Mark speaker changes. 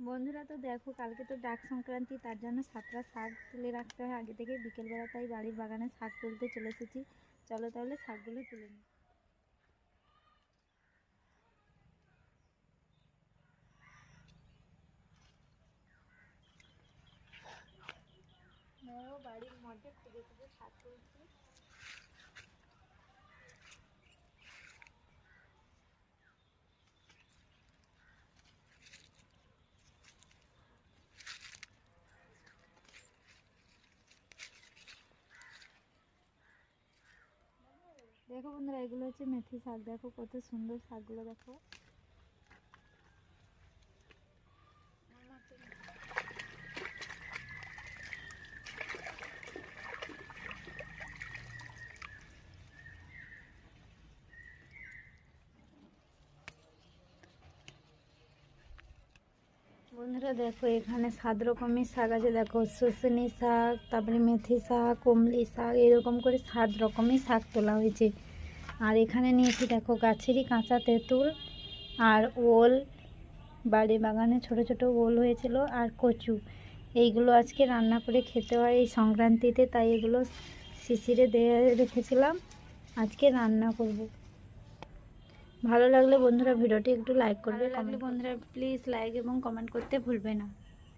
Speaker 1: বন্ধুরা, তো দেখো কালকে তো ডাক সংক্রান্তি, তার জন্য 7টা শাক তুলে রাখতে হয় আগে থেকে। বিকেলবেলা তাই বাড়ির বাগানে শাক তুলতে চলে এসেছি। চলো তাহলে শাকগুলো তুলে নিই। বাড়ির মধ্যে খুঁজে খুঁজে শাক তুলছি। দেখো বন্ধুরা, এগুলো হচ্ছে মেথি শাক। দেখো কত সুন্দর শাকগুলো, দেখো। বন্ধুরা দেখো, এখানে 7 রকমের শাক আছে। দেখো শুশুনি শাক, তারপরে মেথি শাক, কমলি শাক, এরকম করে 7 রকমের শাক তোলা হয়েছে। আর এখানে নিয়েছি দেখো গাছেরই কাঁচা তেঁতুল আর ওল, বাড়ি বাগানে ছোট ছোট ওল হয়েছিল, আর কচু। এইগুলো আজকে রান্না করে খেতে হয় এই সংক্রান্তিতে, তাই এগুলো শিশিরে দিয়ে রেখেছিলাম, আজকে রান্না করব। ভালো লাগলে বন্ধুরা ভিডিওটি একটু লাইক করবে, বন্ধুরা প্লিজ লাইক এবং কমেন্ট করতে ভুলবে না।